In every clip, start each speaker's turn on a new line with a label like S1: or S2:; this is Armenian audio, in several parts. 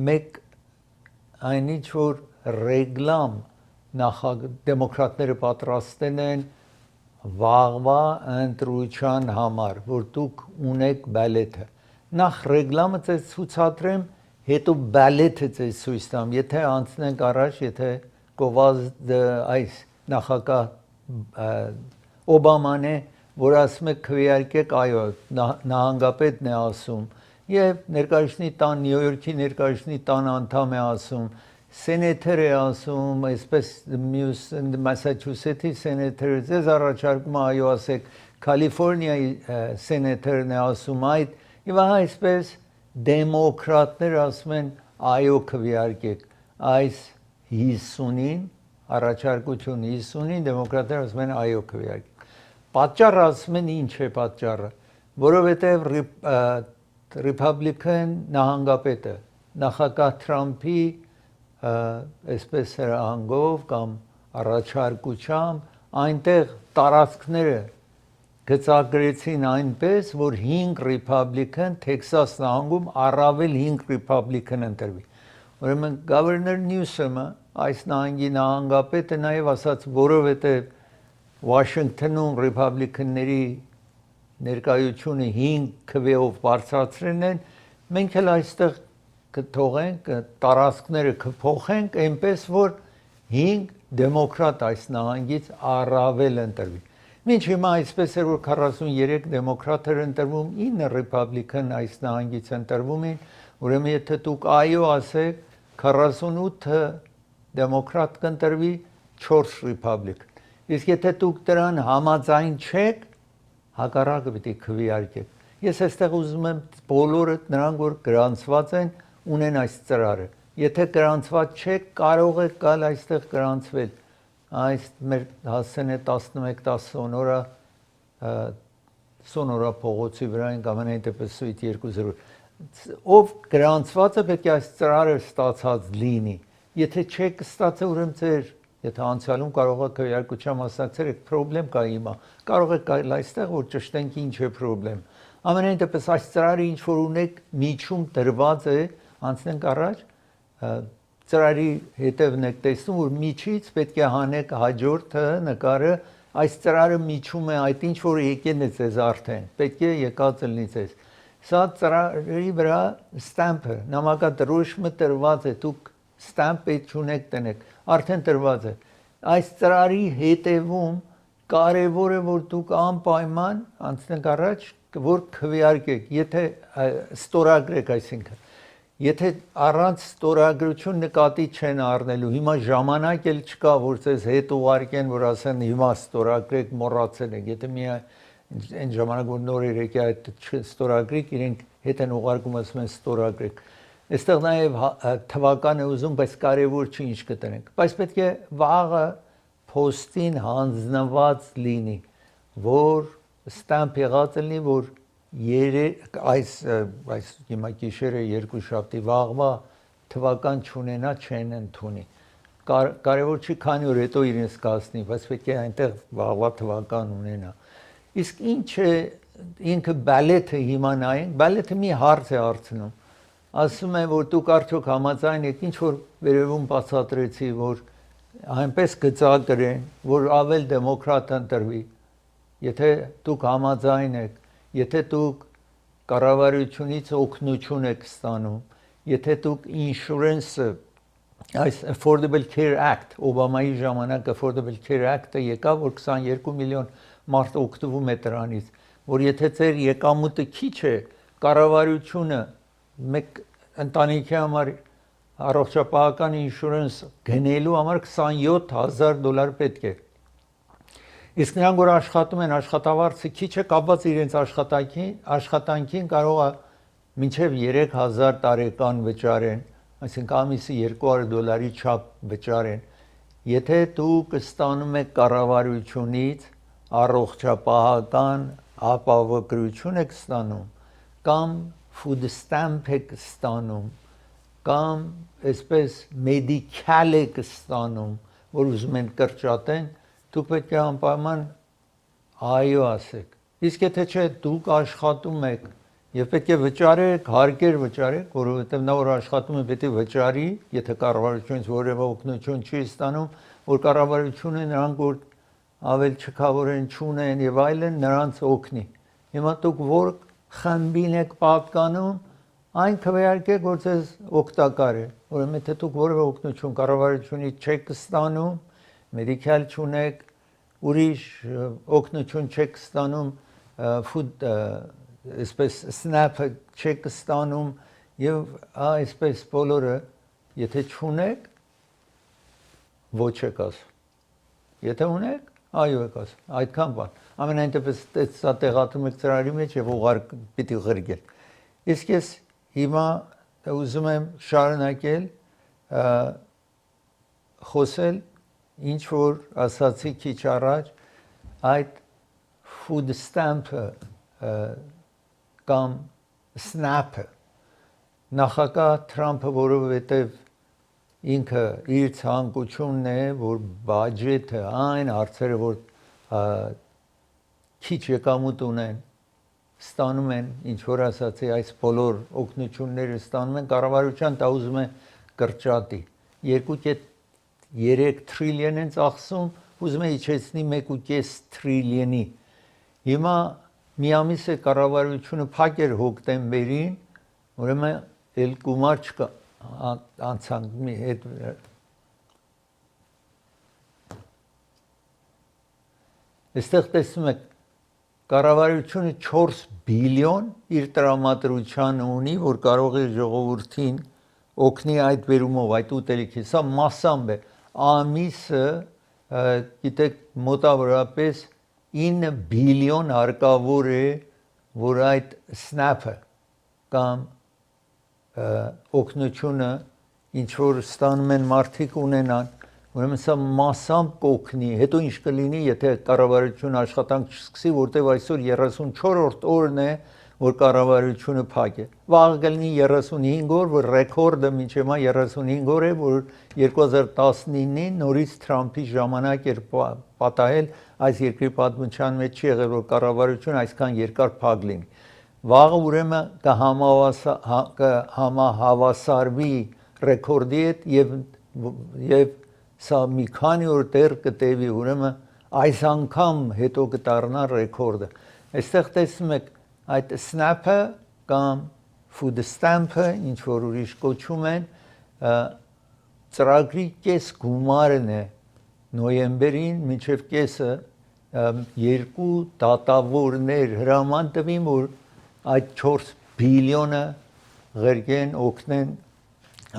S1: մեկ այնինչ որ ռեգլամ դեմոկրատները պատրաստել են վաղվա ընտրության համար, որ դուք ունեք բալետը։ Նախ ռեգլամը ձեզ ցուցադրեմ, հետո բալետը ձեզ ցույց տամ, եթե անցնենք առաջ, եթե գովազդը այս նախագահ Օբաման է, որ ասում է քվեարկեք, այո, նահանգապետն է ասում, եւ ներկայացնի տան Նյու Յորքի ներկայացնի տան անդամ է ասում, սենետեր է ասում, այսպես մյուս Մասաչուսեթի սենետերը ձեզ առաջարկում է այո ասեք, Կալիֆոռնիայի սենետերն է ասում այդ, եւ այսպես դեմոկրատները ասում են այո քվեարկեք, այս 50-ին առաջարկություն 50-ին դեմոկրատները ասում են այո քվեարկեք։ Պատճառը ասում են ինչ է պատճառը, որովհետեւ Ռիփաբլիկան նահանգապետը նախագահ Թրամփի այսպես հրահանգով կամ առաջարկությամբ այնտեղ տարածքները գծագրեցին այնպես, որ 5 Republican Texas նահանգում առավել 5 Republican ընտրվի։ Ուրեմն Governor Newsom-ը այս նահանգի նահանգապետը նաև ասաց, որովհետև Washington-ում Republican-ների ներկայությունը 5 քվեով բարձրացրել են, մենք էլ այստեղ կթողենք տարածքները կփոխենք այնպես որ 5 դեմոկրատ այս նահանգից առավել ընտրվի։ Մինչ հիմա այսպես էր որ 43 դեմոկրատ էր ընտրվում, 9 ռիփաբլիկան այս նահանգից ընտրվում են, ուրեմն եթե դուք այո ասեք, 48 դեմոկրատ կընտրվի, 4 ռիփաբլիկ։ Իսկ եթե դուք դրան համաձայն չեք, հակառակը պիտի քվեարկեք։ Ես այստեղ ուզում եմ բոլորը նրանք որ գրանցված են ունեն այս ծրարը։ Եթե գրանցված չեք, կարող եք գալ այստեղ գրանցվել։ Այս մեր հասցեն է 11-10 Սոնորա փողոցի վրա են կամ այն դեպս սուիթ 2-0։ Ով գրանցված է պետք է այս ծրարը ստացած լինի։ Եթե չեք ստացել, ուրեմն ձեր, եթե անցյալում կարող եք քվեարկության մասնակցել եք, խնդրեմ կա հիմա։ Կարող եք գալ այստեղ որ ճշտենք ինչ է խնդրեմ։ Ամենայն դեպս այս ծրարը ինչ որ ունեք միջում դրված է, անցնենք առաջ, ծրարի հետևն եք տեսնում, որ միջից պետք է հանեք հաջորդը նկարը, այս ծրարը միջում է այդ ինչ որ եկել է ձեզ արդեն, պետք է եկած լինի ձեզ։ Սա ծրարի վրա ստամպը, նամակադրոշմը տրված է, դուք ստամպ պետք չունեք տնեք, արդեն տրված է։ Այս ծրարի հետևում կարևոր է որ դուք անպայման անցնենք առաջ, որ քվեարկեք, եթե ստորագրեք, այսինքն Եթե առանց ստորագրություն նկատի չեն առնելու, հիմա ժամանակ էլ չկա, որ ձեզ հետ ուղարկեն, որ ասեն հիմա ստորագրեք, մոռացել եք, եթե այն ժամանակ որ նոր եկի այդ չստորագրեք, իրենք հետ են ուղարկում, ասում են ստորագրեք։ Այստեղ նաև թվական է ուզում, բայց կարևոր չի ինչ կտնենք։ Բայց պետք է վաղը փոստին հանձնված լինի, որ ստամպ եղած լինի, որ այս հիմա գիշերը երկուշաբթի վաղվա թվական չունենա չեն ընդունի։ Կարևոր չի քանի օր հետո իրենց կասնի, բայց պետք է այնտեղ վաղվա թվական ունենա։ Իսկ ինչ է ինքը բալետը հիմա նայենք, բալետը մի հարց է հարցնում։ Ասում է որ դուք արդյոք համաձայն եք, ինչ որ վերևում բացատրեցի, որ այնպես գծագրեն, որ ավել դեմոկրատ ընտրվի։ Եթե դուք համաձայն եք, եթե դուք կառավարությունից օգնություն եք ստանում, եթե դուք ինշուրենսը, այս Affordable Care Act, Օբամայի ժամանակ Affordable Care Act-ը եկավ, որ 22 միլիոն մարդ օգտվում է դրանից, որ եթե ձեր եկամուտը քիչ է, կառավարությունը մեկ ընտանիքի համար առողջապահական ինշուրենս գնելու համար $27,000 պետք է։ Իսկ նրանք որ աշխատում են, աշխատավարձը քիչ է կապված իրենց աշխատանքին կարող է մինչև $3,000 տարեկան վճարեն, այսինքն ամիսի $200 չափ վճարեն։ Եթե դուք ստանում եք կառավարությունից առողջապահական ապահովագրություն եք ստանում, կամ food stamp եք ստանում, կամ այսպես medical եք ստանում, որ ուզում են կրճատեն, դուք պետք է անպայման այո ասեք։ Իսկ եթե չէ դուք աշխատում եք Եվ պետք է վճարեք, հարկեր վճարեք, որովհետև նա որ աշխատում է պետք է վճարի, եթե կառավարությունից որևէ օգնություն չի ստանում, որ կառավարությունը նրանք որ ավել չքավոր են, չունեն եւ այլն նրանց օգնի։ Հիմա դուք որ խմբին եք պատկանում, այն քվեարկեք, որ ձեզ օգտակար է։ Ուրեմն եթե դուք որևէ օգնություն կառավարությունից չեք ստանում, մեդիկալ չունեք, ուրիշ օգնություն չեք ստանում, ֆուդ այսպես սնափը չեք ստանում եւ այսպես բոլորը եթե չունեք ոչ եք ասում։ Եթե ունեք, այո եք ասում։ Այդքան բան։ Ամենայն դեպս սա տեղադրում եք ծրարի մեջ եւ ուղղար պիտի ղրգել։ Իսկ ես հիմա ուզում եմ շարունակել խոսել ինչ որ ասացի քիչ առաջ այդ food stamp-ը կամ snap-ը նախագահ Թրամփը որովհետև ինքը իր ցանկությունն է որ բյուջետը այն հարցերը որ քիչ եկամուտ ունեն ստանում են ինչ որ ասացի այս բոլոր օգնությունները ստանում են կառավարության դա ուզում է կրճատի 2.3 տրիլիոն են ծախսում ուզում է իջեցնի 1.5 տրիլիոնի հիմա մի ամիս է կառավարությունը փակ էր հոկտեմբերին ուրեմն էլ գումար չկա անցանք մի հետ այստեղ տեսնում եք կառավարությունը 4 բիլիոն իր տրամադրության ունի որ կարող է ժողովրդին օգնի այդ վերումով այդ ուտելիքի սա մասամբ է ամիսը գիտեք մոտավորապես 9 բիլիոն հարկավոր է որ այդ snap-ը կամ օգնությունը ինչ որ ստանում են մարդիկ ունենան ուրեմն սա մասամբ կօգնի հետո ինչ կլինի եթե կառավարությունը աշխատանք չսկսի որտեվ այսօր 34-րդ օրն է որ կառավարությունը փակ է վաղ կլինի 35 օր որ ռեկորդը մինչև հիմա 35 օր է որ 2019-ին նորից Թրամփի ժամանակ էր պատահել այս երկրի պատմության մեջ չի եղել որ կառավարությունը այսքան երկար փակ լինի վաղը ուրեմն կհամահավասարվի ռեկորդի հետ եւ սա մի քանի օր դեռ կտևի ուրեմն այս անգամ հետո կդառնա ռեկորդը այստեղ տեսնում եք այդ snap-ը կամ food stamp-ը ինչ որ ուրիշ կոչում են ծրագրի կես գումարն է նոյեմբերին մինչև կեսը երկու դատավորներ հրաման տվին որ այդ 4 բիլիոնը ղրգեն օգնեն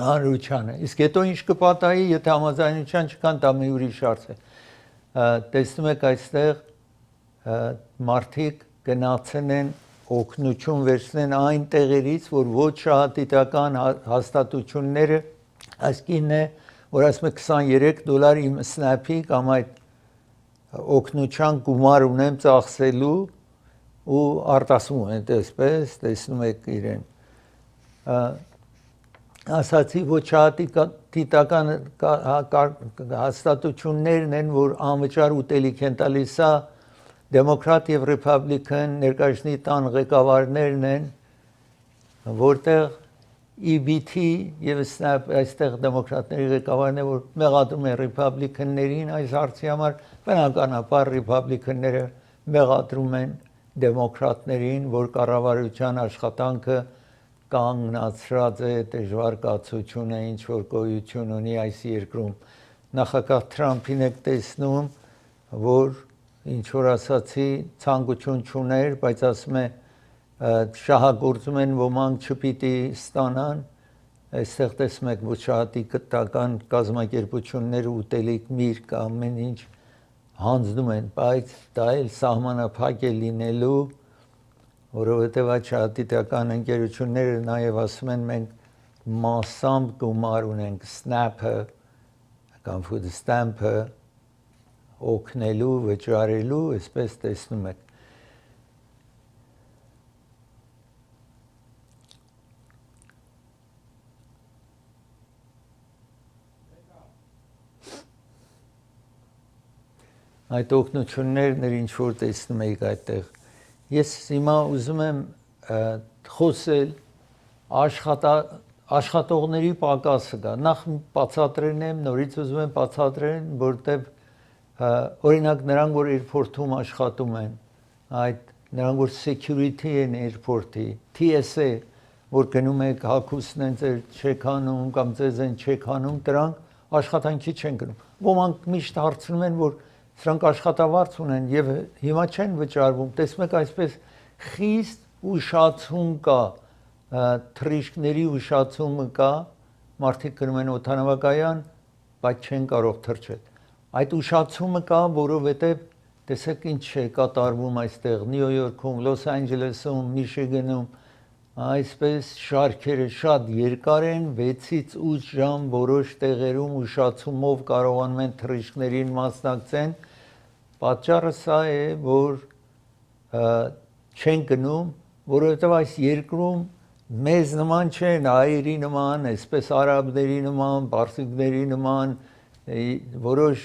S1: հանրությանը իսկ հետո ինչ կպատահի եթե համաձայնության չկան դա մի ուրիշ հարց է տեսնում եք այստեղ մարդիկ գնացնեն օգնություն վերցնեն այն տեղերից որ ոչ շահադիտական հաստատությունները այսքինն է որ ասում է $23 իմ snap-ի կամ այդ օգնության գումար ունեմ ծախսելու ու արտասում են այսպես տեսնում եք իրեն ասացի ոչ շահադիտական հաստատություններն են որ անվճար ուտելիք են տալիս սա դեմոկրատ եւ ռեփաբլիկան ներկայացնի տան ղեկավարներն են որտեղ EBT եւ SNAP այստեղ դեմոկրատների ղեկավարն է որ մեղադրում է ռեփաբլիկաններին այս հարցի համար բնականաբար ռեփաբլիկանները մեղադրում են դեմոկրատներին որ կառավարության աշխատանքը կանգնացրած է դժվար կացությունը ինչ որ գոյություն ունի այս երկրում նախագահ Թրամփին եք տեսնում որ ինչ որ ասացի ցանկություն չուներ բայց ասում է շահագործում են ոմանք չպիտի ստանան այստեղ տեսնում եք ոչ շահադիտական կազմակերպությունները ուտելիք միրգ ամեն ինչ հանձնում են բայց դա էլ սահմանափակ է լինելու որովհետև այդ շահադիտական ընկերությունները նաև ասում են մենք մասամբ գումար ունենք snap-ը կամ food stamp-ը օգնելու, վճարելու, այսպես տեսնում եք։ Այդ օգնություններն ինչ որ տեսնում եք այդտեղ։ Ես հիմա ուզում եմ խոսել աշխատողների պակասը կա նախ բացատրեն եմ նորից ուզում եմ բացատրեն որտեվ օրինակ նրանք որ airport-ում աշխատում են այդ նրանք որ security են airport-ի TSA որ գնում եք հագուստն են ձեր չեք անում կամ ձեզ են չեք անում դրանք աշխատանքի չեն գնում ոմանք միշտ հարցնում են որ սրանք աշխատավարձ ունեն եւ հիմա չեն վճարվում տեսնում եք այսպես խիստ ուշացում կա թռիչքների ուշացումը կա մարդիկ գնում են օդանավակայան բայց չեն կարող թռչել այդ ուշացումը կա որովհետեւ տեսեք ինչ է կատարվում այստեղ Նյու Յորքում Լոս Անջելեսում Միշիգանում այսպես շարքերը շատ երկար են 6-ից 8 ժամ որոշ տեղերում ուշացումով կարողանում են թռիչքներին մասնակցեն պատճառը սա է որ չեն գնում որովհետև այս երկրում մեզ նման չեն հայերի նման այսպես արաբների նման պարսիկների նման որոշ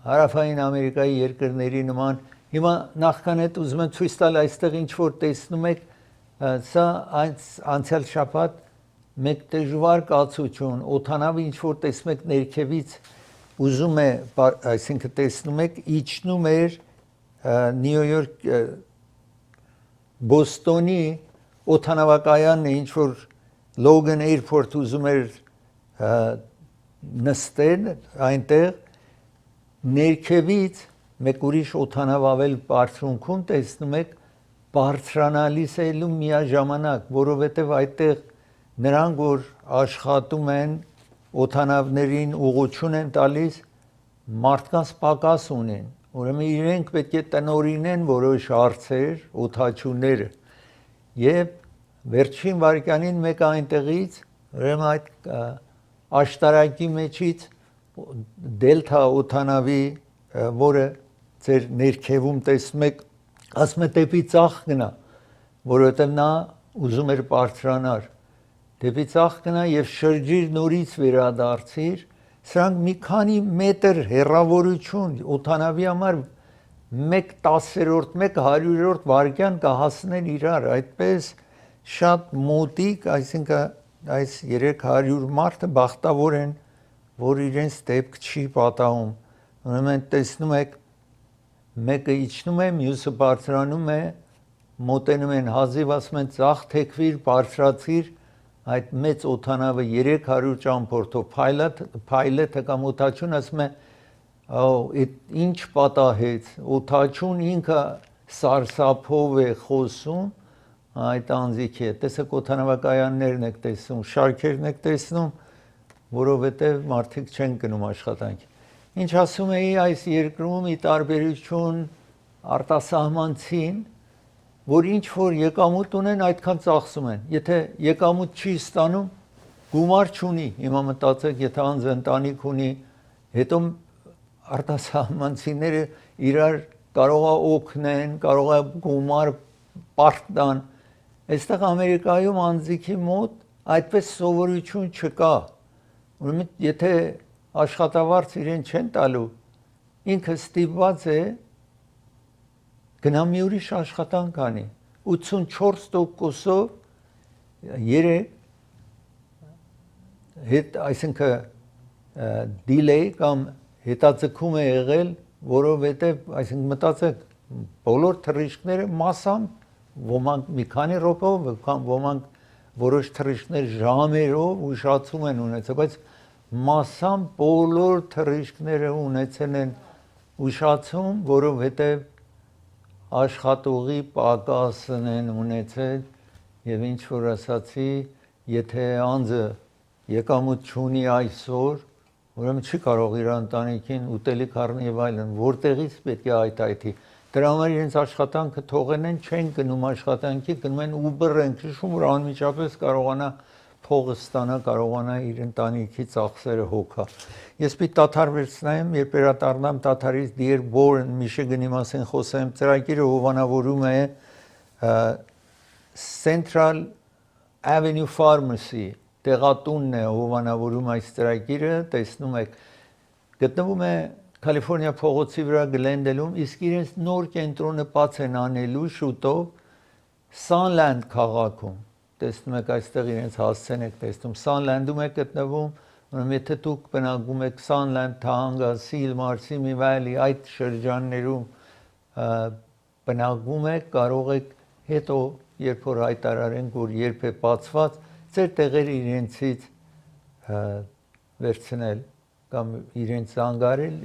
S1: հարավային ամերիկայի երկրների նման հիմա նախքան այդ ուզում եմ ցույց տալ այստեղ ինչ որ տեսնում եք սա անցյալ շաբաթ մեկ դժվար կացություն օդանավը ինչ որ տեսնում եք ներքևից ուզում է այսինքն տեսնում եք իջնում էր Նյու Յորք Բոստոնի օդանավակայանն է ինչ որ Logan Airport ուզում էր նստել այնտեղ ներքևից մեկ ուրիշ օդանավ ավել բարձրունքում տեսնում եք բարձրանալիս ելում միաժամանակ որովհետև այդտեղ նրանք որ աշխատում են օդանավներին ուղղություն են տալիս մարդկանց պակաս ունեն ուրեմն իրենք պետք է տնօրինեն որոշ հարցեր օդաչուները եւ վերջին վարքյանին մեկ այնտեղից ուրեմն այդ աշտարակի մեջից դելթա օդանավի որը ձեր ներքևում տեսնում եք ասում է դեպի ցախ գնա որովհետև նա ուզում էր բարձրանալ դեպի ցախ գնա եւ շրջիր նորից վերադարձիր սրանք մի քանի մետր հեռավորություն օդանավի համար 1/10-րդ 1/100-րդ վայրկյան կհասնեն իրար այդպես շատ մոտիկ այսինքն այս 300 մարդը բախտավոր են որ իրենց դեպք չի պատահում ուրեմն տեսնում եք մեկը իջնում է մյուսը բարձրանում է մոտենում են հազիվ ասում են ցախ թեքվիր բարձրացիր այդ մեծ օդանավը 300 ճամփորդով փայլեթը կամ օդաչուն ասում է ինչ պատահեց օդաչուն ինքը սարսափով է խոսում այդ անձիքի է տեսեք օդանավակայաններն եք տեսնում շարքերն եք տեսնում որովհետև մարդիկ չեն գնում աշխատանքի ինչ ասում էի այս երկրում ի տարբերություն արտասահմանցին որ ինչ որ եկամուտ ունեն այդքան ծախսում են եթե եկամուտ չի ստանում գումար չունի հիմա մտածեք եթե անձը ընտանիք ունի հետո արտասահմանցիները իրար կարող է օգնեն կարող է գումար պարտ տան այստեղ Ամերիկայում անձիկի մոտ այդպես սովորություն չկա ուրեմն եթե աշխատավարձ իրեն չեն տալու ինքը ստիպված է գնա մի ուրիշ աշխատանք անի 84%-ով այսինքն delay կամ հետաձգում է եղել որովհետև այսինքն մտածեք բոլոր թռիչքները massամբ ոմանք մի քանի րոպեով ոմանք որոշ թռիչքներ ժամերով ուշացում են ունեցել բայց massամբ բոլոր թռիչքները ունեցել են ուշացում որովհետև աշխատողի պակասն են ունեցել եւ ինչ որ ասացի եթե անձը եկամուտ չունի այսօր ուրեմն չի կարող իր ընտանիքին ուտելիք առնել եւ այլն որտեղից պետք է այդի դրա համար իրենց աշխատանքը թողեն են չեն գնում աշխատանքի գնում են Uber են քշում որ անմիջապես կարողանա փողը ստանա կարողանա իր ընտանիքի ծախսերը հոգա ես պիտի Տաթար վերցնեմ երբ վերադառնամ Տաթարից Dearborn Michigan-ի մասին խոսեմ ծրագիրը հովանավորում է Central Avenue Pharmacy տեղատունն է հովանավորում այս ծրագիրը տեսնում եք գտնվում է Կալիֆոռնիա փողոցի վրա Գլենդելում իսկ իրենց նոր կենտրոնը բաց են անելու շուտով Sunland քաղաքում տեսնում եք այստեղ իրենց հասցեն եք տեսնում Sunland-ում եք գտնվում ուրեմն եթե դուք բնակվում եք Sunland, Tahanga, Sylmar, Simi Valley այդ շրջաններում բնակվում եք կարող եք հետո երբ որ հայտարարենք որ երբ է բացված ձեր տեղերը իրենցից վերցնել կամ իրենց զանգարել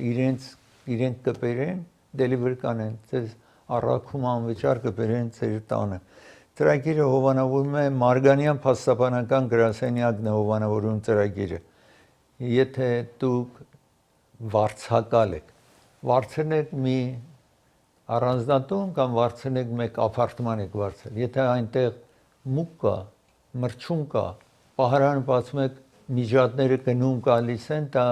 S1: իրենք կբերեն deliver կանեն ձեզ առաքում անվճար կբերեն ձեր տանը ծրագիրը հովանավորում է Մարգանյան փաստաբանական գրասենյակն է հովանավորում ծրագիրը եթե դուք վարձակալ եք վարձնեք մի առանձնատուն կամ վարձնեք մեկ ապարտման եք վարձել եթե այնտեղ մուկ կա մրջուն կա պահարանը բացում եք միջատները գնում գալիս են դա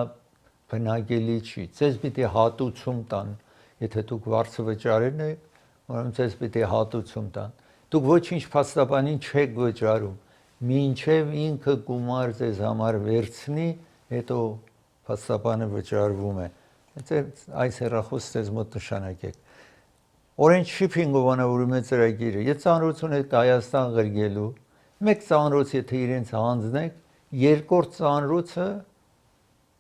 S1: բնակելի չի ձեզ պիտի հատուցում տան եթե դուք վարձը վճարել եք ուրեմն ձեզ պիտի հատուցում տան դուք ոչինչ փաստաբանին չեք վճարում մինչև ինքը գումար ձեզ համար վերցնի հետո փաստաբանը վճարվում է այս հեռախոսը ձեզ մոտ նշանակեք Orange Shipping հովանավորում է ծրագիրը եթե ծանրություն եք Հայաստան գրգելու մեկ ծանրոց եթե իրենց հանձնեք երկրորդ ծանրոցը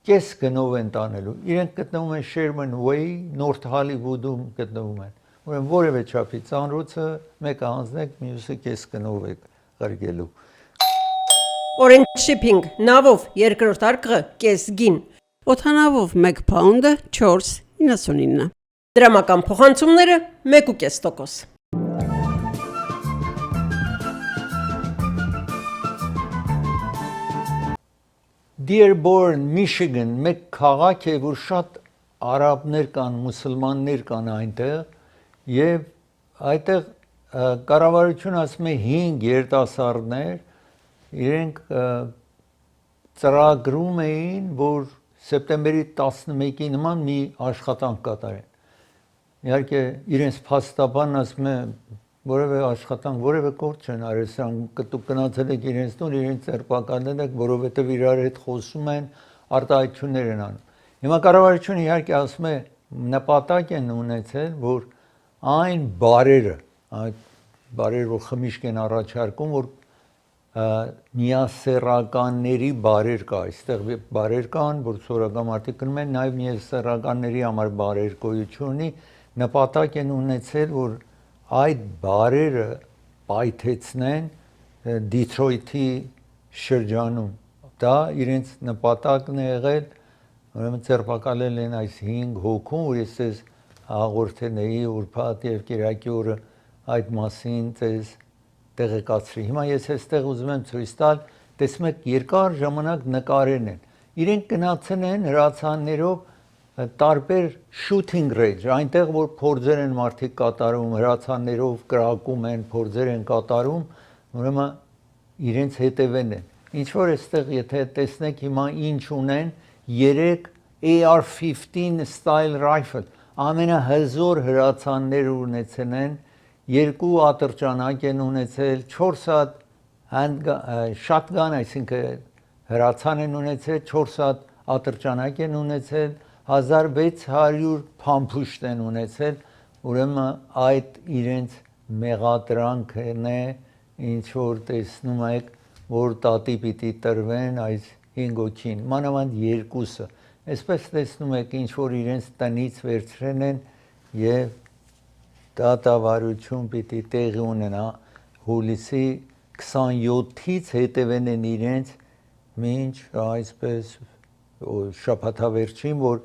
S1: կես գնով են տանելու իրենք գտնվում են Sherman Way North Hollywood-ում գտնվում են ուրեմն որևէ չափի ծանրոցը մեկը հանձնեք մյուսը կես գնով եք գրգելու
S2: Orange Shipping նավով երկրորդ արկղը կես գին
S3: Օդանավով 1 փաունդը 4.99
S2: դրամական փոխանցումները 1.5%
S1: Dearborn, Michigan, մեկ քաղաք է, որ շատ արաբներ կան, մուսուլմաններ կան այնտեղ եւ այդտեղ կառավարությունը ասում է 5 երիտասարդներ իրենք ծրագրում էին, որ սեպտեմբերի 11-ի նման մի աշխատանք կատարեն։ Իհարկե իրենց փաստաբանն ասում է որևէ աշխատանք, որևէ գործ չեն արել, սրանք դուք գնացել եք իրենց տուն, իրենց ծերպականել եք, որովհետև իրար հետ խոսում են, արտահայտություններ են անում։ Հիմա կառավարությունը իհարկե ասում է նպատակ են ունեցել, որ այն բարերը, այդ բարերը, որ խմիչք են առաջարկում, որ միասեռականների բարեր կա, այստեղ բարեր կան, որ սորական մարդիկ գնում են, նաև միասեռականների համար բարեր գոյություն ունի, նպատակ են ունեցել, որ այդ բարերը պայթեցնեն Դիթրոյթի շրջանում, դա իրենց նպատակն է եղել, ուրեմն ձերբակալել են այս 5 հոգուն, որ ես ձեզ հաղորդել էի ուրբաթ և կիրակի օրը այդ մասին ձեզ տեղեկացրի։ Հիմա ես այստեղ ուզում եմ ցույց տալ, տեսնում եք երկար ժամանակ նկարեն են։ Իրենք գնացել են հրացաններով տարբեր shooting range, այնտեղ որ փորձեր են մարդիկ կատարում, հրացաններով կրակում են, փորձեր են կատարում, ուրեմն իրենց հետևեն են։ Ինչ որ այստեղ եթե տեսնեք հիմա ինչ ունեն 3 AR-15 style rifle, ամենահզոր հրացաններ ունեցել են, 2 ատրճանակ են ունեցել, 4 հատ shotgun, այսինքն հրացան են ունեցել, 4 հատ ատրճանակ են ունեցել, 1600 փամփուշտ են ունեցել, ուրեմն այդ իրենց մեղադրանքն է, ինչ որ տեսնում եք, որ տատի պիտի տրվեն այս 5 հոգին, մանավանդ 2-ը, այսպես տեսնում եք, ինչ որ իրենց տնից վերցրել են և դատավարություն պիտի տեղի ունենա, հուլիսի 27-ից հետևեն են իրենց, մինչ այսպես շաբաթավերջին, որ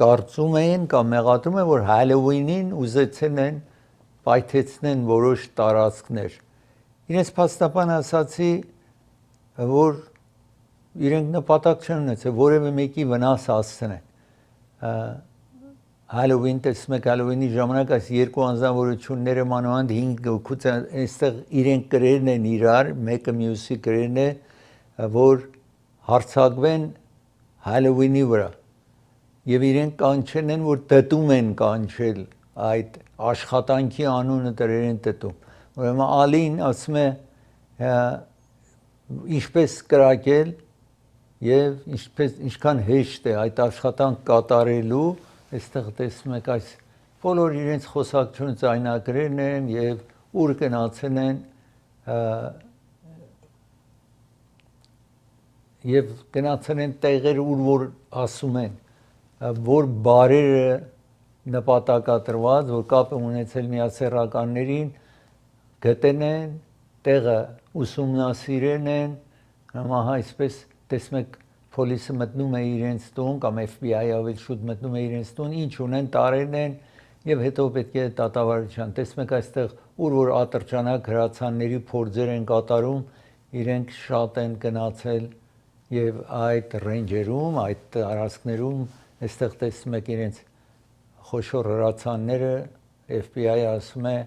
S1: կարծում են կամ մեղադրում են, որ Հալովինին ուզեցել են պայթեցնեն որոշ տարածքներ։ Իրենց փաստաբան ասացի, որ իրենք նպատակ չեն ունեցել, որևէ մեկի վնաս հասցնեն։ Հալովին, տեսնում եք Հալովինի ժամանակ այս երկու անձնավորությունները մանավանդ 5 հոգուց այստեղ իրենք գրերն են իրար, մեկը մյուսի գրերն է, որ հարձակվեն Հալովինի վրա եւ իրենք կանչել են, որ դտում են կանչել այդ աշխատանքի անունը դրել են դտում։ Ուրեմն Ալին ասում է ինչպես կրակել եւ ինչքան հեշտ է այդ աշխատանք կատարելու, այստեղ տեսնում եք այս բոլոր իրենց խոսակցություն ձայնագրերն են եւ ուր գնացել են եւ գնացել են տեղեր ուր որ ասում են որ բարերը նպատակադրված որ կապ ունեցել միասեռականներին գտեն են տեղը ուսումնասիրեն են հա այսպես տեսնում եք Պոլիսը մտնում է իրենց տուն կամ FBI-ը ավելի շուտ մտնում է իրենց տուն, ինչ ունեն, տարեն են եւ հետո պետք է դատավարության։ Տեսնում եք այստեղ ուր որ ատրճանակ հրացանների փորձեր են կատարում, իրենք շատ են գնացել եւ այդ ռեյնջերում, այդ տարածքներում այստեղ տեսնում եք իրենց խոշոր հրացանները FBI-ը ասում է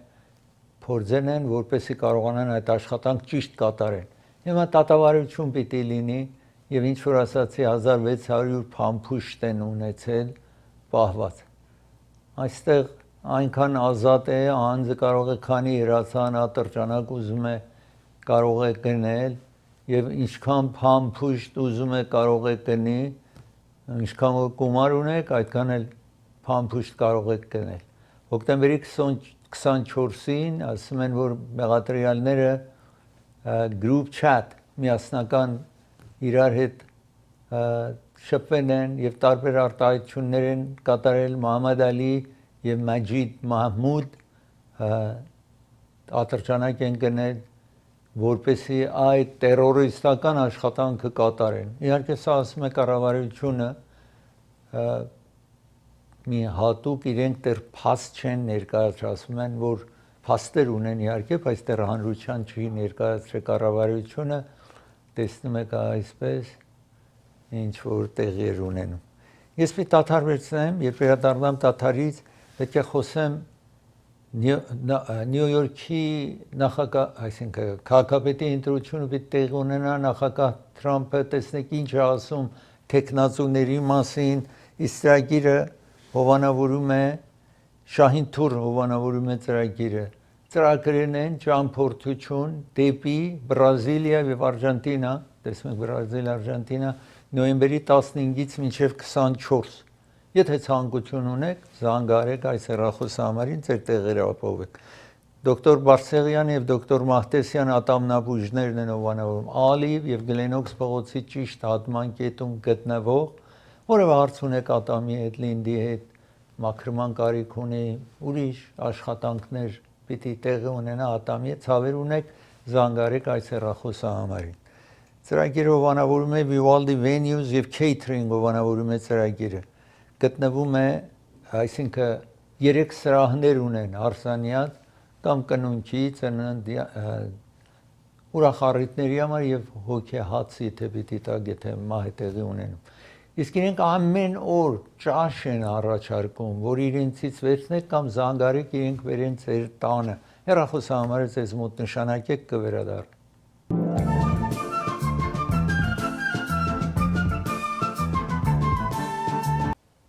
S1: փորձեն են, որպեսզի կարողանան այդ աշխատանք ճիշտ կատարեն։ Հիմա դատավարություն պիտի լինի Եվ ինչ որ ասացի 1600 փամփուշտ են ունեցել պահված։ Այստեղ այնքան ազատ է, անձը կարող է քանի հրացան ատրճանակ ուզում է կարող է գնել եւ ինչքան փամփուշտ ուզում է կարող է գնի, ինչքան որ գումար ունեք, այդքան էլ փամփուշտ կարող եք գնել։ Հոկտեմբերի 24-ին ասում են, որ մեղադրյալները group chat միասնական իրար հետ շփվել են եւ տարբեր արտահայտություններ են կատարել Մոհամմադ Ալի եւ Մաջիդ Մահմուդ ատրճանակ են գնել որպեսզի այդ տերորիստական աշխատանքը կատարեն իհարկե սա ասում է կառավարությունը մի հատուկ իրենք դեռ փաստ չեն ներկայացնում են որ փաստեր ունեն իհարկե բայց դեռ հանրության չի ներկայացրել կառավարությունը տեսնում եք այսպես ինչ որ տեղեր ունենում։ Ես մի դադար վերցնեմ, երբ վերադառնամ դադարից, պետք է խոսեմ Նյու Յորքի նախագահ, այսինքն քաղաքապետի ընտրությունը պիտի տեղի ունենա, նախագահ Թրամփը տեսնեք ինչ է ասում տեխնացուների մասին, իսկ ծրագիրը հովանավորում է Շահին Թուր հովանավորում է ծրագիրը ծրագրերն են ճամփորդություն դեպի Բրազիլիա եւ Արժանտինա, տեսնում եք Բրազիլ, Արժանտինա, նոյեմբերի 15-ից մինչեւ 24։ Եթե ցանկություն ունեք, զանգարեք այս հեռախոսահամարին, ձեր տեղերը ապահովեք։ Դոկտոր Բարսեղյան եւ դոկտոր Մահտեսյան ատամնաբույժներն են հովանավորում Ալիև եւ Գլենոքս փողոցի ճիշտ հատման կետում գտնվող, որևէ հարց ունեք ատամի հետ, լինդի հետ, մաքրման կարիք ունի, ուրիշ աշխատանքներ պիտի տեղի ունենա ատամի հետ, ցավեր ունեք, զանգարեք այս հեռախոսահամարին։ Ծրագիրը հովանավորում է Vivaldi Venues եւ Catering հովանավորում է ծրագիրը։ Գտնվում է, այսինքն 3 սրահներ ունեն Արսանյաց կամ կնունքի ծննդի ուրախառիթների համար եւ հոգեհացի թե պիտի տակ եթե մահ է տեղի ունենում։ Իսկ իրենք ամեն օր ճաշ են առաջարկում, որ իրենցից վերցնեք կամ զանգարեք իրենք վերեն ձեր տանը։ Հեռախոսահամարը ձեզ մոտ նշանակեք կվերադառնա։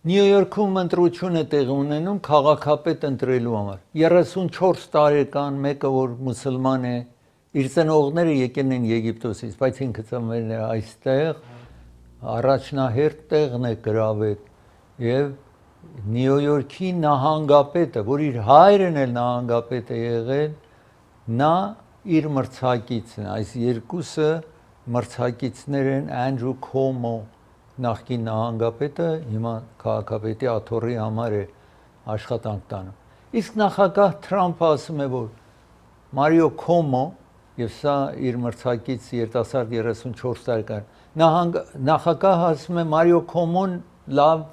S1: Նյու Յորքում ընտրություն է տեղի ունենում քաղաքապետ ընտրելու համար։ 34 տարեկան մեկը որ մուսուլման է, իր ծնողները եկել են Եգիպտոսից, բայց ինքը ծնվել է այստեղ, առաջնահերթ տեղն է գրավել եւ Նյու Յորքի նահանգապետը, որ իր հայրն էլ նահանգապետ է եղել, նա իր մրցակիցն է, այս երկուսը մրցակիցներ են Անդրու Քոմո նախկին նահանգապետը հիմա քաղաքապետի աթոռի համար է աշխատանք տանում։ Իսկ նախագահ Թրամփը ասում է, որ Մարիո Քոմո եւ սա իր մրցակից երիտասարդ 34 տարեկան նախագահ ասում է Մարիո Քոմոն լավ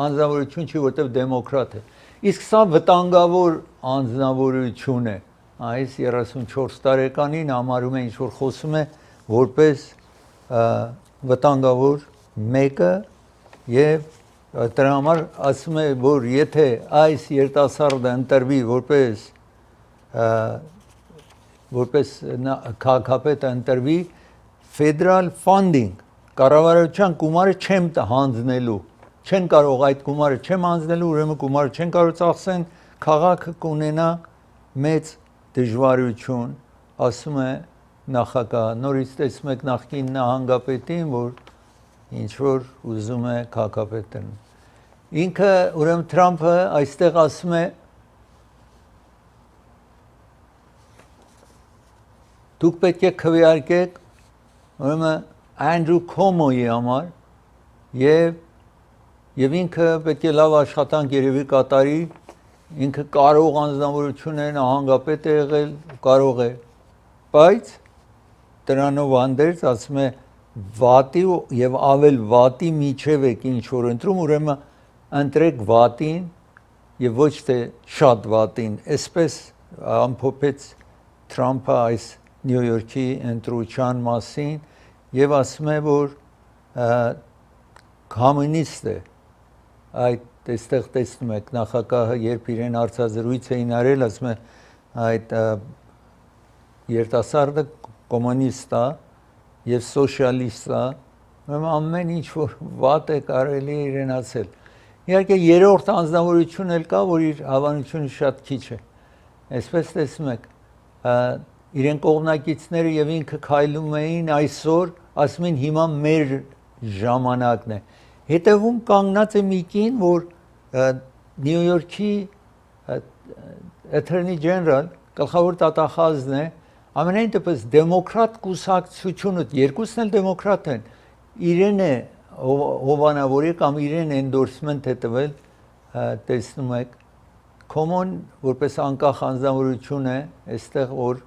S1: անձնավորություն չի, որտեղ դեմոկրատ է։ Իսկ սա վտանգավոր անձնավորություն է։ Այս 34 տարեկանին համարում է ինչ որ խոսում է որպես վտանգավոր մեկը եւ դրա համար ասում է որ եթե այս երիտասարդը ընտրվի որպես քաղաքապետը ընտրվի ֆեդերալ ֆանդինգ կառավարության գումարը չեմ հանձնելու չեն կարող այդ գումարը չեմ հանձնելու ուրեմն գումարը չեն կարող ծախսեն քաղաքը կունենա մեծ դժվարություն ասում է նախագահ նորից տեսնում եք նախկին նահանգապետին որ ինչ որ ուզում է քաղաքապետն ինքը ուրեմն Թրամփը այստեղ ասում է դուք պետք է քվեարկեք ուրեմն Անդրու Քոմոյի համար եւ ինքը պետք է լավ աշխատանք երևի կատարի, ինքը կարող անձնավորություն է, նահանգապետ է եղել, կարող է, բայց դրանով հանդերձ ասում է վատի եւ ավել վատի միջև եք ինչ որ ընտրում, ուրեմն ընտրեք վատին եւ ոչ թե շատ վատին, այսպես ամփոփեց Թրամփը այս Նյու Յորքի ընտրության մասին եւ ասում է որ կոմունիստ է այդ այստեղ տեսնում եք նախագահը երբ իրեն հարցազրույց էին արել ասում է այդ երիտասարդը կոմունիստ է եւ սոցիալիստ է ամեն ինչ որ վատ է կարելի է իրեն ասել իհարկե երրորդ անձնավորություն էլ կա որ իր հավանությունը շատ քիչ է այսպես տեսնում եք իրեն կողմնակիցները եւ ինքը քայլում էին այսօր ասում են հիմա մեր ժամանակն է հետևում կանգնած է մի կին որ Նյու Յորքի Attorney General գլխավոր դատախազն է ամենայն դեպս դեմոկրատ կուսակցությունը երկուսն էլ դեմոկրատ են իրեն է հովանավորի կամ իրեն էնդորսմենտ է տվել տեսնում եք Common որպես անկախ անձնավորություն է այստեղ որ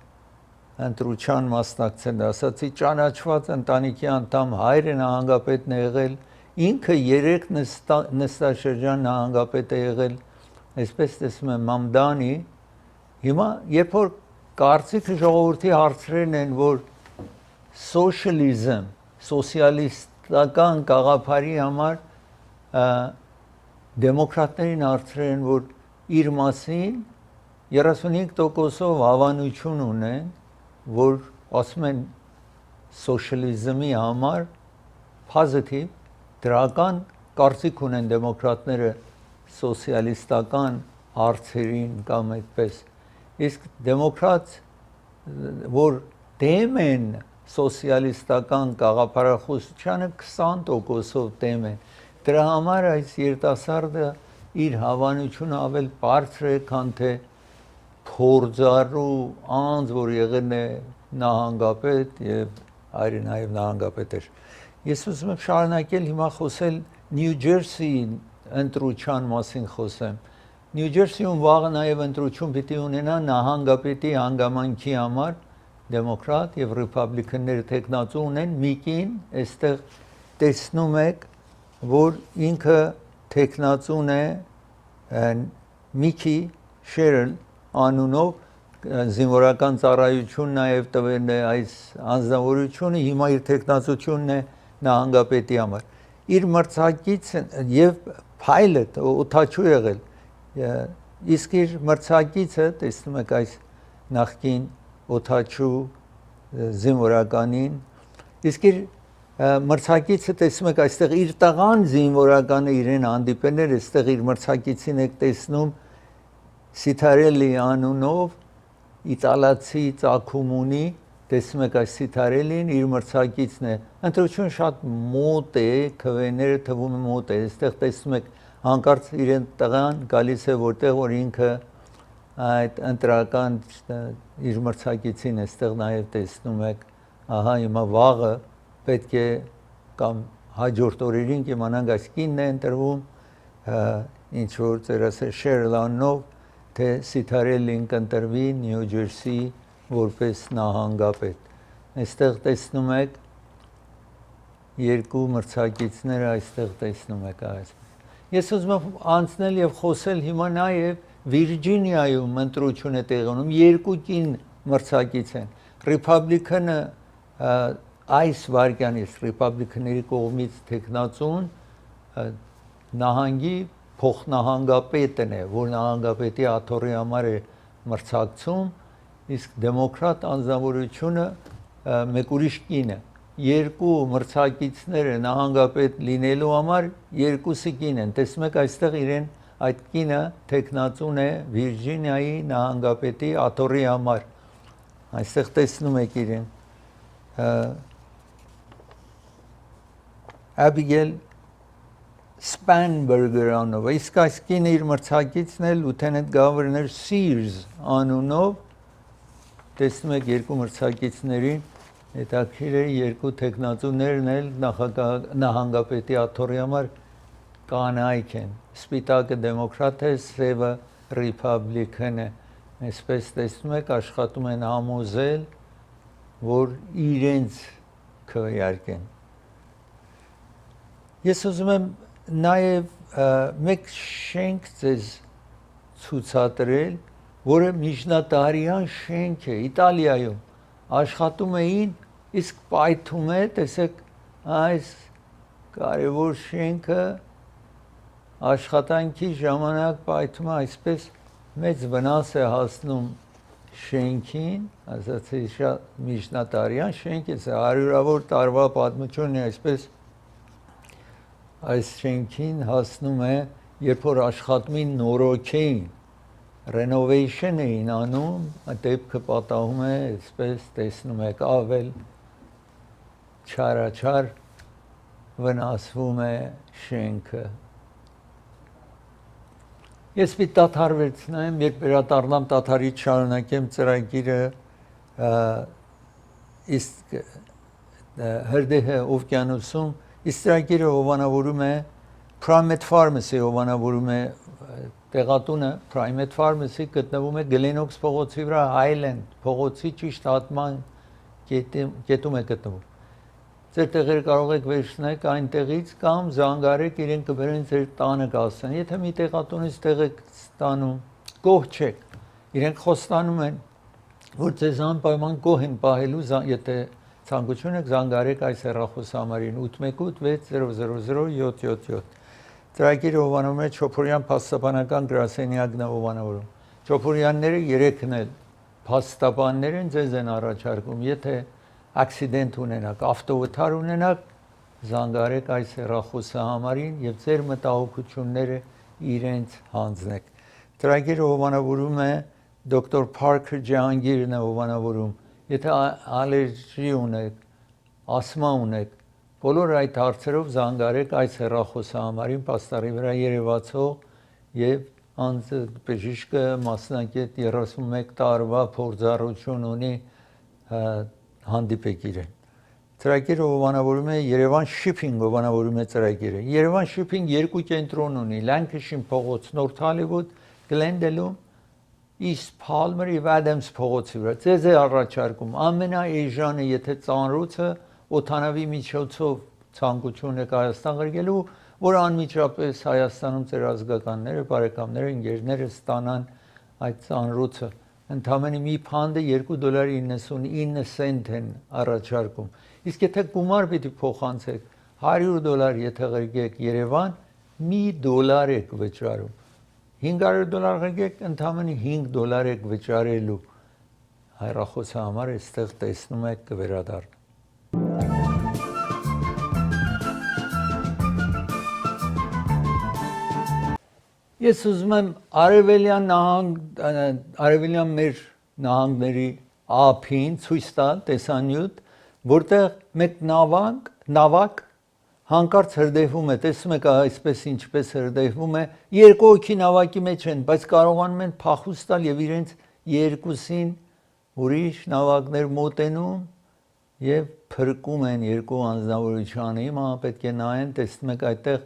S1: ընտրության մասնակցել ասացի ճանաչված ընտանիքի անդամ հայրը նահանգապետն է եղել ինքը 3 նստաշրջան նահանգապետ է եղել այսպես տեսնում եմ Մամդանի հիմա երբ որ կարծիքը ժողովրդի հարցրեն են որ սոցիալիզմ սոցիալիստական գաղափարի համար դեմոկրատներին հարցրեն որ իր մասին 35%-ով հավանություն ունեն որ ասում են սոցիալիզմի համար positive դրական կարծիք ունեն դեմոկրատները սոցիալիստական հարցերին կամ այդպես իսկ դեմոկրատ որ դեմ են սոցիալիստական գաղափարախոսությանը 20%-ով դեմ են դրա համար այս երիտասարդը իր հավանությունը ավել բարձր է քան թե փորձառու անձ որ եղել է նահանգապետ եւ այրը նաեւ նահանգապետ էր ես ուզում եմ շարունակել հիմա խոսել Նյու Ջերսիի ընտրության մասին խոսեմ Նյու Ջերսիում վաղը նաեւ ընտրություն պիտի ունենա նահանգապետի հանգամանքի համար դեմոկրատ եւ ռիփաբլիկանները տեխնացու ունեն միկին այստեղ տեսնում եք որ ինքը տեխնացուն է Միկի Շերլ անունով զինվորական ծառայություն նաև տվել է այս անձնավորությունը հիմա իր տեխնացությունն է նահանգապետի համար իր մրցակիցը եւ pilot օթաչու եղել իսկ իր մրցակիցը տեսնում եք այս նախկին օթաչու զինվորականին իսկ իր մրցակիցը տեսնում եք այստեղ իր տղան զինվորականը իրեն հանդիպել էր այստեղ իր մրցակիցին եք տեսնում Սիթարելի անունով իտալացի ծագում ունի տեսնում եք այս Սիթարելին իր մրցակիցն է ընտրությունը շատ մոտ է քվեները թվում է մոտ է այստեղ տեսնում եք հանկարծ իրեն տղան գալիս է որտեղ որ ինքը այդ ընտրական իր մրցակիցին այստեղ նաև տեսնում եք ահա հիմա վաղը պետք է կամ հաջորդ օրերին կիմանանք այս կինն է ընտրվում ինչ որ ծերասեր Շերլանով թե Սիթարելին կընտրվի Նյու Ջերսի որպես նահանգապետ այստեղ տեսնում եք երկու մրցակիցները այստեղ տեսնում եք այսպես ես ուզում եմ անցնել եւ խոսել հիմա նաեւ Վիրջինիայում ընտրություն է տեղի ունենում երկու կին մրցակից են Ռիփաբլիկանը այս վարքյանից ռիփաբլիկաների կողմից տեխնացուն նահանգի փոխնահանգապետն է որ նահանգապետի աթոռի համար է մրցակցում իսկ դեմոկրատ անձնավորությունը մեկ ուրիշ կին է երկու մրցակիցները նահանգապետ լինելու համար երկուսը կին են տեսնում եք այստեղ իրեն այդ կինը տեխնացուն է Վիրջինիայի նահանգապետի աթոռի համար այստեղ տեսնում եք իրեն Abigail Spanberger անունով իսկ այս կինը իր մրցակիցն է Lieutenant Governor Sears անունով տեսնում եք երկու մրցակիցներին, հետաքրքիր է երկու տեխնատուներն էլ նահանգապետի աթոռի համար կանայք են, սպիտակը դեմոկրատ է, սևը ռիփաբլիկան է, այսպես տեսնում եք աշխատում են համոզել, որ իրենց քվեարկեն։ Ես ուզում եմ նաև մեկ շենք ձեզ ցուցադրել, որը միջնադարյան շենք է Իտալիայում, աշխատում էին, իսկ պայթում է, տեսեք, այս կարևոր շենքը աշխատանքի ժամանակ պայթում է, այսպես մեծ վնաս է հասնում շենքին, ասացի շատ միջնադարյան շենք է, հարյուրավոր տարվա պատմություն է, այսպես այս շենքին հասնում է, երբ որ աշխատում էին նորոգեին, renovation էին անում, դեպքը պատահում է, այսպես տեսնում եք, ավել չարաչար վնասվում է շենքը։ Ես մի դադարվեցնեմ, երբ վերադառնամ դադարից շարունակեմ ծրագիրը իսկ հրդեհը օվկիանոսում, իսկ ծրագիրը հովանավորում է Primate Pharmacy հովանավորում է տեղատունը Primate Pharmacy գտնվում է Գլենոքս փողոցի վրա Highland փողոցի ճիշտ հատման կետում է գտնվում։ Ձեր տեղերը կարող եք վերցնել այնտեղից կամ զանգարեք իրեն կբերեն ձեր տանը կասեն։ Եթե մի տեղատունից տեղ եք ստանում, գոհ չեք։ Իրենք խոստանում են, որ ձեզ անպայման գոհ են պահելու, եթե ցանկություն եք զանգարեք այս հեռախոսահամարին 818-600-777։ Ծրագիրը հովանավորում է Չոփորյան փաստաբանական գրասենյակն է հովանավորում։ Չոփորյանները 3-ն էլ փաստաբաններ են, ձեզ են առաջարկում, եթե ակսիդենտ ունենաք, ավտովթար ունենաք, զանգարեք այս հեռախոսահամարին եւ ձեր մտահոգությունները իրենց հանձնեք։ Ծրագիրը հովանավորում է դոկտոր Parker Ջահանգիրն է հովանավորում։ Եթե ալերգի ունեք, ասմա ունեք, բոլոր այդ հարցերով զանգարեք այս հեռախոսահամարին, պաստառի վրա երևացող եւ անձը բժիշկը մասնակետ 31 տարվա փորձառություն ունի հանդիպեք իրեն։ Ծրագիրը հովանավորում է Երևան Shipping հովանավորում է ծրագիրը։ Երևան Shipping երկու կենտրոն ունի, Lancaster փողոց, North Hollywood, Glendale-ում, East Palmer եւ Adams փողոցի վրա։ Ձեզ է առաջարկում ամենաէժանը, եթե ծանրոցը օթանավի միջոցով ցանկություն եք Հայաստան գրելու, որ անմիջապես Հայաստանում ձեր ազգականները, բարեկամները, ընկերները ստանան այդ ծանրոցը։ Ընդամենը մի փանդը $2.99 են առաջարկում։ Իսկ եթե գումար պիտի փոխանցեք $100 եթե ղրկեք Երևան, $1 եք վճարում։ $500 ղրկեք, ընդամենը $5 եք վճարելու։ Հեռախոսահամարը այստեղ տեսնում եք կվերադառնա։ Ես ուզում եմ արևելյան մեր նահանգների ափին ցույց տալ տեսանյութ, որտեղ մեկ նավակ հանկարծ հրդեհվում է, տեսնում եք այսպես ինչպես հրդեհվում է, երկու հոգի նավակի մեջ են, բայց կարողանում են փախուստ տալ եւ իրենց երկուսին ուրիշ նավակներ մոտենում եւ փրկում են երկու անձնավորությանը։ Հիմա պետք է նայեն, տեսնում եք այդտեղ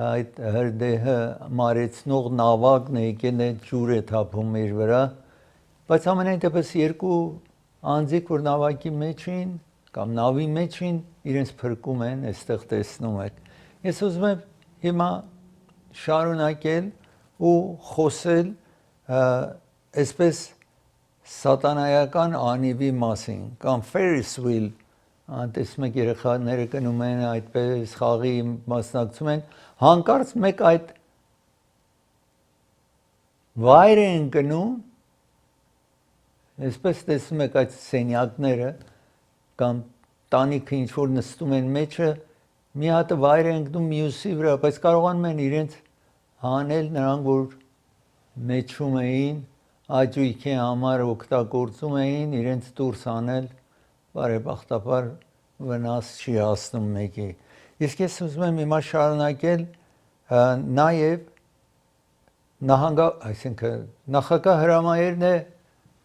S1: այդ հրդեհը մարեցնող նավակն է, եկել է ջուր է թափում իր վրա, բայց ամենայն դեպս երկու անձիկ, որ նավակի մեջ են կամ նավի մեջ են, իրենց փրկում են, այստեղ տեսնում եք։ Ես ուզում եմ հիմա շարունակել ու խոսել այսպես սատանայական անիվի մասին կամ Ferris wheel, տեսնում եք երեխաները գնում են այդպես խաղի մասնակցում են, հանկարծ մեկ այդ վայր են գնում, այսպես տեսնում եք այդ սենյակները կամ տանիքը ինչ որ նստում են մեջը, մի հատ վայր են գնում մյուսի վրա, բայց կարողանում են իրենց հանել նրանք, որ մեջում էին, աճույքի համար օգտագործում էին, իրենց դուրս անել, բարեբախտաբար վնաս չի հասնում մեկի։ Իսկ ես ուզում եմ հիմա շարունակել նաև այսինքն նախագահ հրամայերն է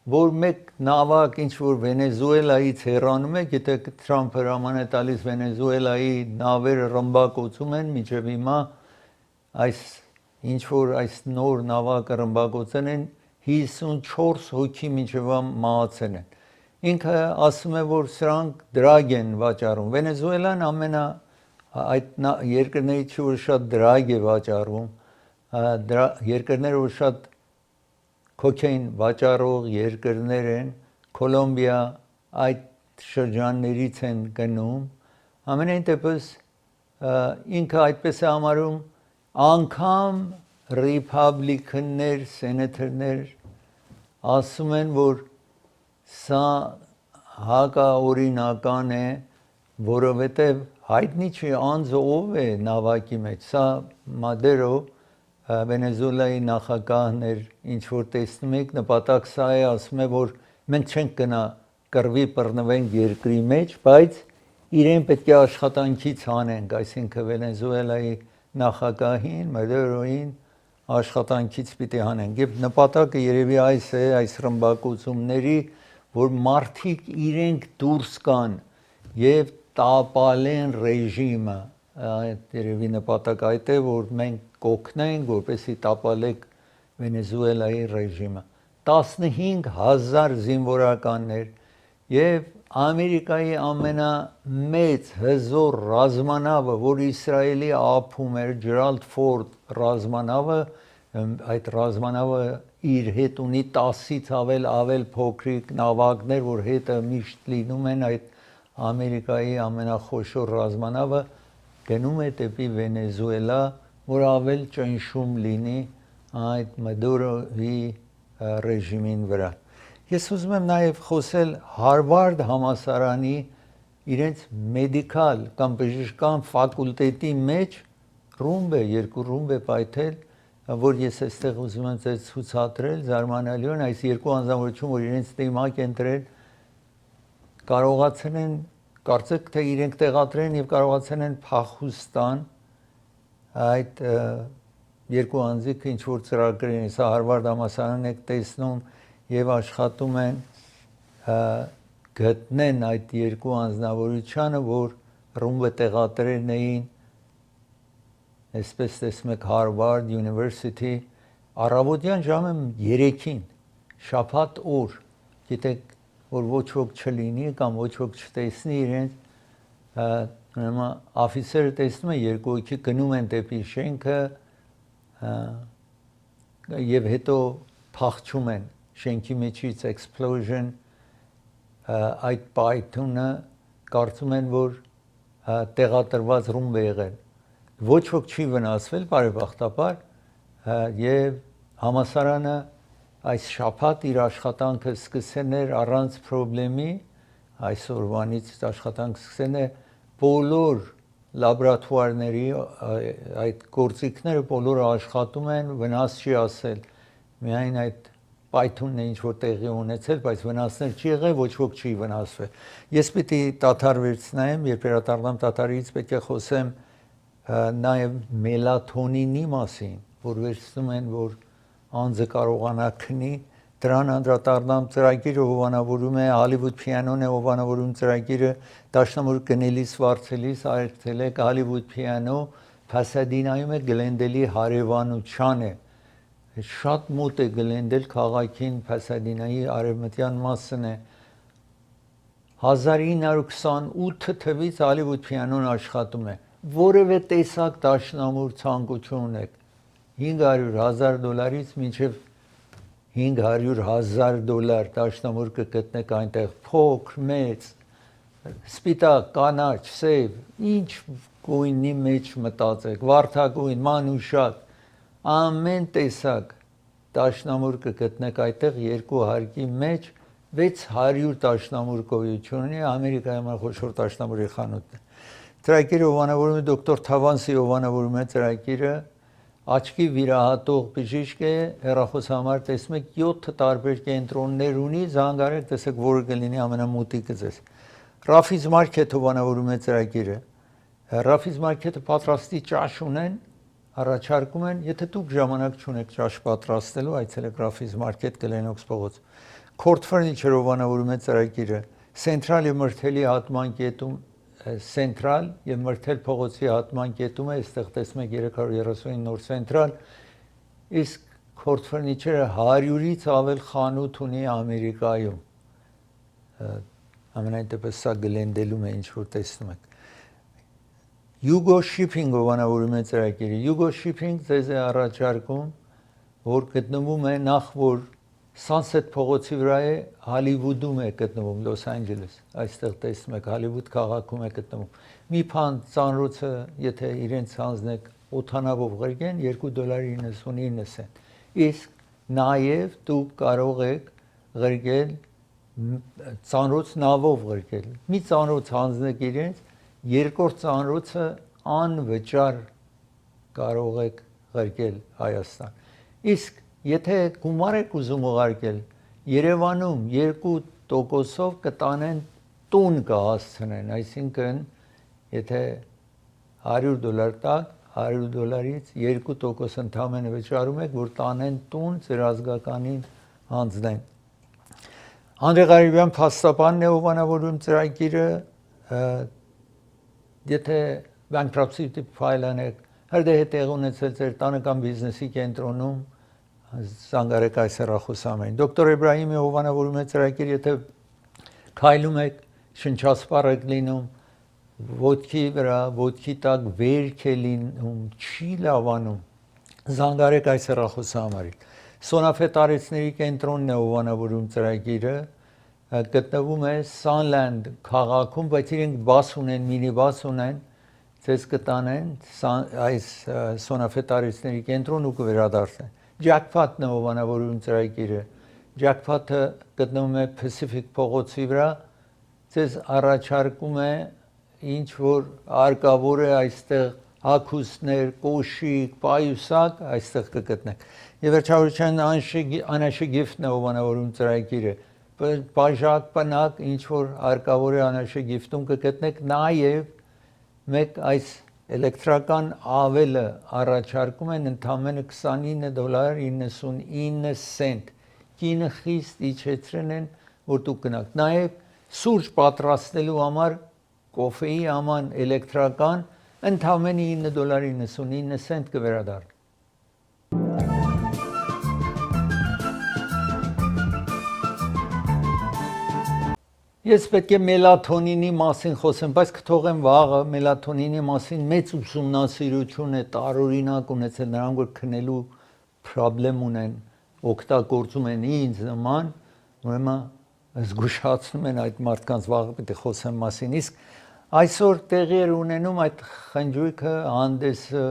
S1: որ մեկ նավակ ինչ որ Վենեսուելայից հեռանում է, գիտեք Թրամփը հրաման է տալիս Վենեսուելայի նավերը ռմբակոծում են, մինչև հիմա այս ինչ որ այս նոր նավակը ռմբակոծեն են 54 հոգի մինչև մահացել են։ Ինքը ասում է, որ սրանք դրագ են վաճառում։ Վենեսուելան այդ երկրներից որ շատ դրագ է վաճառում, երկրները որ շատ կոկեյն վաճառող երկրներ են, Կոլոմբիա այդ շրջաններից են գնում, ամենայն դեպս ինքը այդպես է համարում, անգամ ռիփաբլիկաններ, սենատորներ ասում են, որ սա հակաօրինական է, որովհետև հայտնի չի անձը ով է նավակի մեջ, սա Մադերո Վենեսուելայի նախագահն էր, ինչ որ տեսնում եք, նպատակ սա է, ասում է, որ մենք չենք գնա կռվի բռնվենք երկրի մեջ, բայց իրեն պետք է աշխատանքից հանենք, այսինքն Վենեսուելայի նախագահին, Մադերոին աշխատանքից պիտի հանենք։ Եվ նպատակը երևի այս է, այս ռմբակոծումների, որ մարդիկ իրենք դուրս կան եւ տապալեն ռեժիմը, այդ երևի նպատակ այդ է, որ մենք կօգնենք, որպեսզի տապալեք Վենեսուելայի ռեժիմը։ 15,000 զինվորականներ եւ Ամերիկայի ամենամեծ հզոր ռազմանավը, որ Իսրայելի ափում էր, Ջերալդ Ֆորդ ռազմանավը, այդ ռազմանավը իր հետ ունի 10-ից ավել փոքրիկ նավակներ, որ հետը միշտ լինում են, այդ Ամերիկայի ամենախոշոր ռազմանավը գնում է դեպի Վենեսուելա, որ ավել ճնշում լինի այդ Մադուրոյի ռեժիմին վրա։ Ես ուզում եմ նաև խոսել Հարվարդ համալսարանի իրենց մեդիկալ կամ բժշկական ֆակուլտետի մեջ ռումբ է, երկու ռումբ է պայթել, որ ես այստեղ ուզում եմ ձեզ ցուցադրել, զարմանալիորեն այս երկու անձնավորություն, որ իրենց դիմակ են դրել, կարողացել են, կարծեք թե իրենք տեղադրեն եւ կարողացել են փախուստան այդ երկու անձիկը ինչ որ ծրագրերին, սա Հարվարդ համալսարանն եք տեսնում եւ աշխատում են գտնեն այդ երկու անձնավորությանը, որ ռումբը տեղադրեն էին, այսպես տեսնում եք Harvard University, առավոտյան ժամը 3-ին, շաբաթ օր, գիտեք, որ ոչ ոք չլինի կամ ոչ ոք չտեսնի իրենց, աֆիցերը տեսնում են երկու հոգի գնում են դեպի շենքը եւ հետո փախչում են շենքի մեջից explosion այդ պայթունը կարծում են որ տեղադրված ռումբ է եղել ոչ ոք չի վնասվել բարեբախտաբար եւ համալսարանը այս շաբաթ իր աշխատանքը սկսել էր առանց խնդրի այսօրվանից աշխատանք սկսել է բոլոր լաբորատուարների այդ գործիքները բոլորը աշխատում են վնաս չի ասել միայն այդ պայթունն է ինչ որ տեղի ունեցել բայց վնասներ չի եղել ոչ ոք չի վնասվել ես պիտի տաթար վերցնեմ երբ վերադառնամ տաթարից պետք է խոսեմ նաև մելատոնինի մասին որ վերցնում են որ անձը կարողանա քնի դրան անդրադառնամ ծրագիրը հովանավորում է Hollywood Piano-ն է հովանավորում ծրագիրը դաշնամուր գնելիս վարձելիս այցելել եք Hollywood Piano Pasadena-ում է Glendale-ի հարևանության է շատ մոտ է Glendale քաղաքին Pasadena-ի արևմտյան մասն է 1928 թվականից Hollywood Piano-ն աշխատում է որևէ տեսակ դաշնամուր ցանկություն ունեք $500,000-ից մինչև $500,000 դաշնամուր կգտնեք այնտեղ փոքր մեծ սպիտակ կանաչ սև ինչ գույնի մեջ մտածեք վարդագույն մանուշակ ամեն տեսակ դաշնամուր կգտնեք այդտեղ երկու հարկի մեջ 600 դաշնամուր գոյություն ունի Ամերիկայի ամենախոշոր դաշնամուրի խանութն է ծրագիրը հովանավորում է դոկտոր Թավանսի հովանավորում է ծրագիրը աչքի վիրահատող բժիշկ է հեռախոսահամար տեսնում եք 7 տարբեր կենտրոններ ունի զանգարեք տեսեք որը կլինի ամենամոտիկը ձեզ Ռաֆիզ մարքեթ հովանավորում է ծրագիրը Ռաֆիզ մարքեթը պատրաստի ճաշ ունեն առաջարկում են եթե դուք ժամանակ չունեք ճաշ պատրաստելու այցելեք Ռաֆիզ մարքեթ Գլենոքս փողոց Court Furniture-ով անավորում է ծրագիրը Central եւ Մրթելի հատման կետում Central եւ Մրթել փողոցի հատման կետում է, այստեղ տեսնում եք 339 նոր Central, իսկ Court Furniture-ը 100-ից ավել խանութ ունի Ամերիկայում։ Ամենայն դեպս սա Glendale-ում է, ինչ որ տեսնում եք։ Yugo Shipping-ով անավորում է ծրագիրը։ Yugo Shipping ձեզ է առաջարկում, որ գտնվում է նախ որ Sunset փողոցի վրա է, Հոլիվուդում է գտնվում, Լոս Անջելես։ Այստեղ տեսնում եք Հոլիվուդ քաղաքում է գտնվում։ Մի բան ծանրոցը, եթե իրենց հանձնեք օթանավով ղրկեն $2.99։ Իսկ նաև դուք կարող եք ղրկել ծանրոց նավով ղրկել։ Մի ծանրոց հանձնեք իրենց, երկրորդ ծանրոցը անվճար կարող եք ղրկել Հայաստան։ Իսկ եթե գումար եք ուզում ուղարկել, Երևանում 2%-ով կտանեն տուն կհասցնեն, այսինքն եթե $100 տակ, $100-ից 2% ընդամենը վճարում եք, որ տանեն տուն ձեր ազգականին հանձնեն։ Անդրե Ղարիբյան փաստաբանն է ով անավորում ծրագիրը, եթե bankruptcy ֆայլանեք, հրդեհ տեղ ունեցել ձեր տանը կամ բիզնեսի կենտրոնում, զանգարեք այս հեռախոսամերին։ Դոկտոր Էբրահիմի հովանավորում է ծրագիր, եթե քայլում եք, շնչասպառ եք լինում, ոտքի վրա, ոտքի տակ վերք է լինում, չի լավանում, զանգարեք այս հեռախոսամերին։ Սոնաֆետարեցների կենտրոնն է հովանավորում ծրագիրը, գտնվում է Sunland քաղաքում, բայց իրենք բաս ունեն, մինիբաս ունեն, ձեզ կտանեն այս սոնաֆետարեցների կենտրոն ու կվերադարձնեն։ Jackpot-ն է հովանավորում ծրագիրը։ Jackpot-ը գտնվում է Pacific փողոցի վրա, ձեզ առաջարկում է ինչ որ արկավոր է այստեղ հագուստներ, կոշիկ, պայուսակ, այստեղ կգտնեք։ Եվ վերջավորության Անաշի Գիֆտն է հովանավորում ծրագիրը։ Բաժակ, պնակ, ինչ որ արկավոր է Անաշի Գիֆտում կգտնեք, նաև մեկ այս էլեկտրական ավելը առաջարկում են ընդամենը $29.99։ Կինը խիստ իջեցրել են, որ դուք գնաք։ Նաև սուրճ պատրաստելու համար կոֆեի աման էլեկտրական ընդամենը $9.99 կվերադառնա։ Ես պետք է մելատոնինի մասին խոսեմ, բայց կթողեմ վաղը, մելատոնինի մասին մեծ ուսումնասիրություն է, տարօրինակ ունեցել, նրանք որ քնելու պրոբլեմ ունեն, օգտագործում են ինձ նման, ուրեմն զգուշացնում են այդ մարդկանց, վաղը պետք է խոսեմ մասին, իսկ այսօր տեղի էր ունենում այդ խնջույքը, հանդեսը,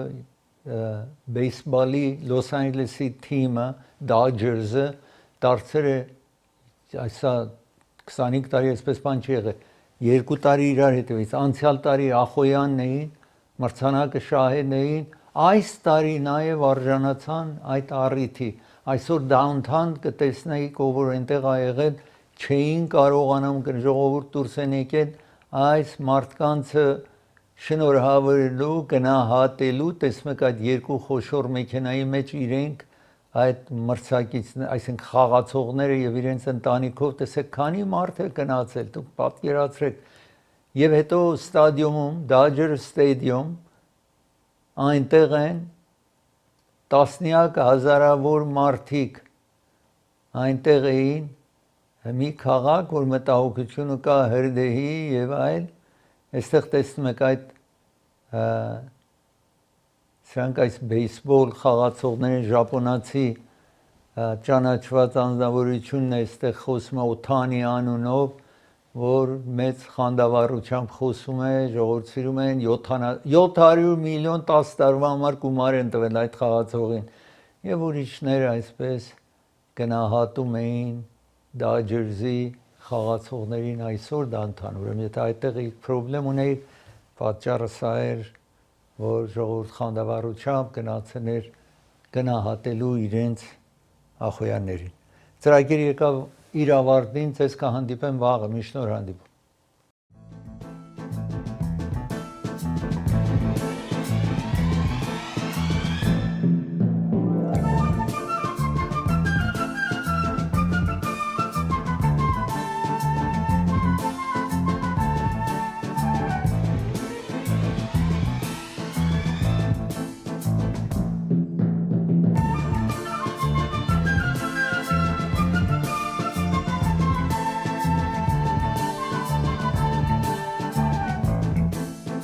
S1: բեյսբոլի Լոս Անջելեսի թիմը, Dodgers-ը դարձել է այսա 25 տարի այսպես բան չի եղել, 2 տարի իրար հետևից, անցյալ տարի Ախոյանն էին, մրցանակը շահեն էին, այս տարի նաև արժանացան այդ առիթի, այսօր downtown կտեսնեիք, ով որ այնտեղ ա եղել, չէին կարողանում ժողովուրդ դուրս են եկել այս մարդկանցը շնորհավորելու, գնահատելու, տեսնում եք այդ երկու խոշոր մեքենայի մեջ իրենք այդ մրցակիցներ, այսինքն խաղացողները եւ իրենց ընտանիքով տեսեք քանի մարդ է գնացել, դուք պատկերացրեք։ Եվ հետո ստադիոմում, Dodger Stadium, այնտեղ են տասնյակ հազարավոր մարդիկ այնտեղ էին, մի քաղաք, որ մտահոգությունը կա հրդեհի եւ այլ, այստեղ տեսնում եք այդ սրանք այս բեյսբոլ խաղացողների ժապոնացի ճանաչված անձնավորությունն է այստեղ խոսում է Օթանի անունով, որ մեծ խանդավառությամբ խոսում է, ժողովուրդ սիրում են 700 միլիոն 10 տարվա համար գումար են տվել այդ խաղացողին եւ ուրիշները այսպես գնահատում էին Dodgers-ի խաղացողներին այսօր դանթան, ուրեմն եթե այդտեղ պրոբլեմ ունեիք, պատճառը սա էր, որ ժողովուրդ խանդավառությամբ գնացել էր գնահատելու իրենց ախոյաններին։ Ծրագիրը եկավ իր ավարտին, ձեզ կհանդիպեմ վաղը, մի շնորհ հանդիպում։